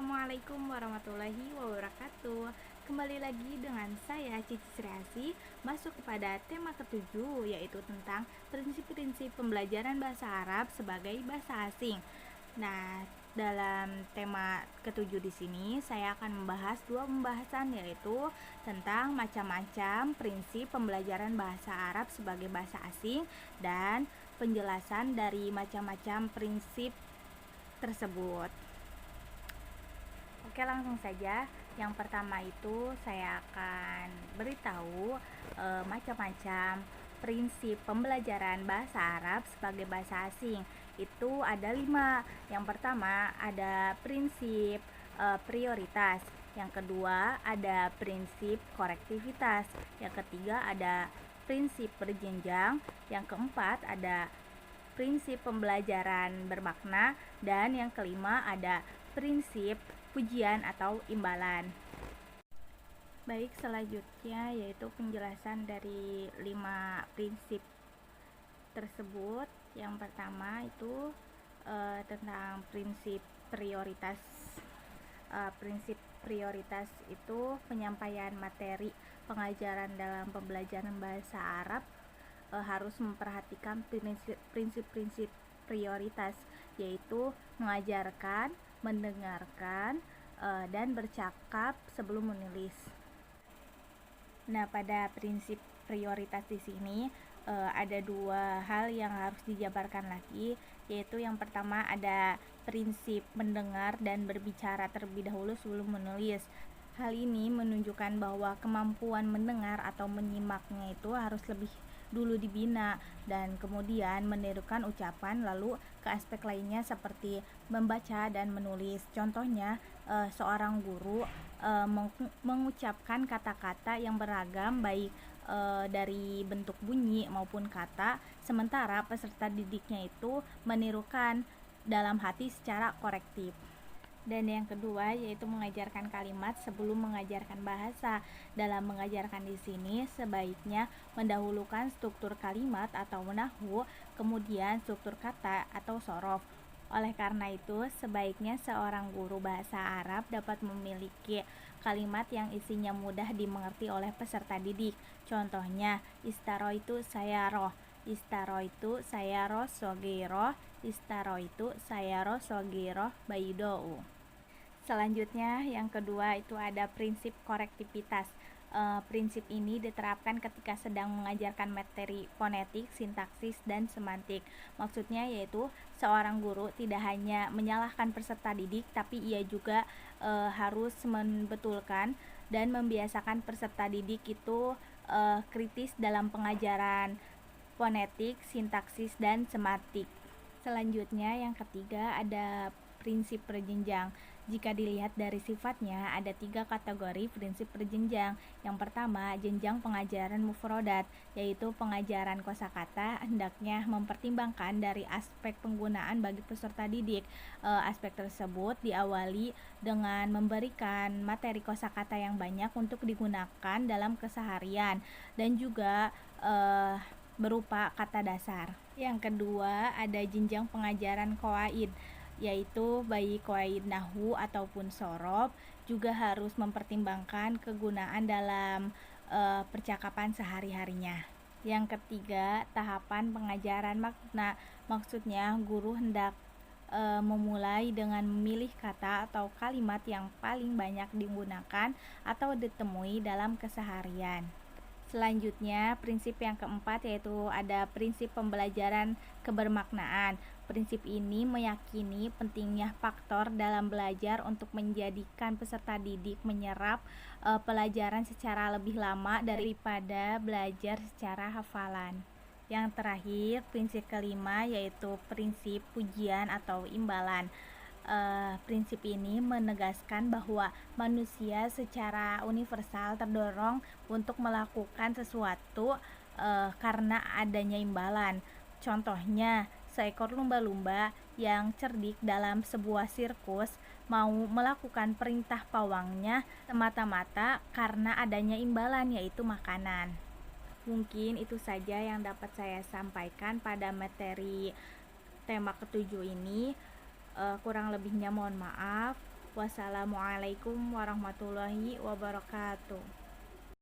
Assalamualaikum warahmatullahi wabarakatuh. Kembali lagi dengan saya Cici Sriasi, masuk kepada tema ketujuh, yaitu tentang prinsip-prinsip pembelajaran bahasa Arab sebagai bahasa asing. Nah, dalam tema ketujuh di sini saya akan membahas dua pembahasan, yaitu tentang macam-macam prinsip pembelajaran bahasa Arab sebagai bahasa asing dan penjelasan dari macam-macam prinsip tersebut. Oke, langsung saja. Yang pertama itu saya akan beritahu macam-macam prinsip pembelajaran bahasa Arab sebagai bahasa asing. Itu ada 5. Yang pertama ada prinsip prioritas. Yang kedua ada prinsip korektivitas. Yang ketiga ada prinsip berjenjang. Yang keempat ada prinsip pembelajaran bermakna, dan yang kelima ada prinsip pujian atau imbalan. Baik, selanjutnya yaitu penjelasan dari 5 prinsip tersebut. Yang pertama itu tentang prinsip prioritas. Prinsip prioritas itu penyampaian materi pengajaran dalam pembelajaran bahasa Arab harus memperhatikan prinsip-prinsip prioritas, yaitu mengajarkan, mendengarkan, dan bercakap sebelum menulis. Nah, pada prinsip prioritas di sini ada 2 hal yang harus dijabarkan lagi, yaitu yang pertama ada prinsip mendengar dan berbicara terlebih dahulu sebelum menulis. Hal ini menunjukkan bahwa kemampuan mendengar atau menyimaknya itu harus lebih dulu dibina, dan kemudian menirukan ucapan lalu ke aspek lainnya seperti membaca dan menulis. Contohnya, seorang guru mengucapkan kata-kata yang beragam baik dari bentuk bunyi maupun kata, sementara peserta didiknya itu menirukan dalam hati secara korektif. Dan yang kedua yaitu mengajarkan kalimat sebelum mengajarkan bahasa. Dalam mengajarkan di sini sebaiknya mendahulukan struktur kalimat atau nahwu, kemudian struktur kata atau sorof. Oleh karena itu, sebaiknya seorang guru bahasa Arab dapat memiliki kalimat yang isinya mudah dimengerti oleh peserta didik. Contohnya, istaroitu sayaroh, istaroitu sayaroh sogiroh, istaroitu sayaroh sogiroh baidou. Selanjutnya yang kedua itu ada prinsip korektivitas. Prinsip ini diterapkan ketika sedang mengajarkan materi fonetik, sintaksis, dan semantik. Maksudnya yaitu seorang guru tidak hanya menyalahkan peserta didik, tapi ia juga harus membetulkan dan membiasakan peserta didik itu kritis dalam pengajaran fonetik, sintaksis, dan semantik. Selanjutnya yang ketiga ada prinsip berjenjang. Jika dilihat dari sifatnya, ada 3 kategori prinsip berjenjang. Yang pertama, jenjang pengajaran mufrodat, yaitu pengajaran kosakata hendaknya mempertimbangkan dari aspek penggunaan bagi peserta didik. Aspek tersebut diawali dengan memberikan materi kosakata yang banyak untuk digunakan dalam keseharian, dan juga berupa kata dasar. Yang kedua, ada jenjang pengajaran qawaid, yaitu baik qawaid nahwu ataupun sorof juga harus mempertimbangkan kegunaan dalam percakapan sehari-harinya. Yang ketiga, tahapan pengajaran makna, maksudnya guru hendak memulai dengan memilih kata atau kalimat yang paling banyak digunakan atau ditemui dalam keseharian. Selanjutnya, prinsip yang keempat yaitu ada prinsip pembelajaran kebermaknaan. Prinsip ini meyakini pentingnya faktor dalam belajar untuk menjadikan peserta didik menyerap pelajaran secara lebih lama daripada belajar secara hafalan. Yang terakhir, prinsip kelima yaitu prinsip pujian atau imbalan. Prinsip ini menegaskan bahwa manusia secara universal terdorong untuk melakukan sesuatu karena adanya imbalan. Contohnya, seekor lumba-lumba yang cerdik dalam sebuah sirkus mau melakukan perintah pawangnya semata-mata karena adanya imbalan, yaitu makanan. Mungkin itu saja yang dapat saya sampaikan pada materi tema ketujuh ini. Kurang lebihnya mohon maaf. Wassalamualaikum warahmatullahi wabarakatuh.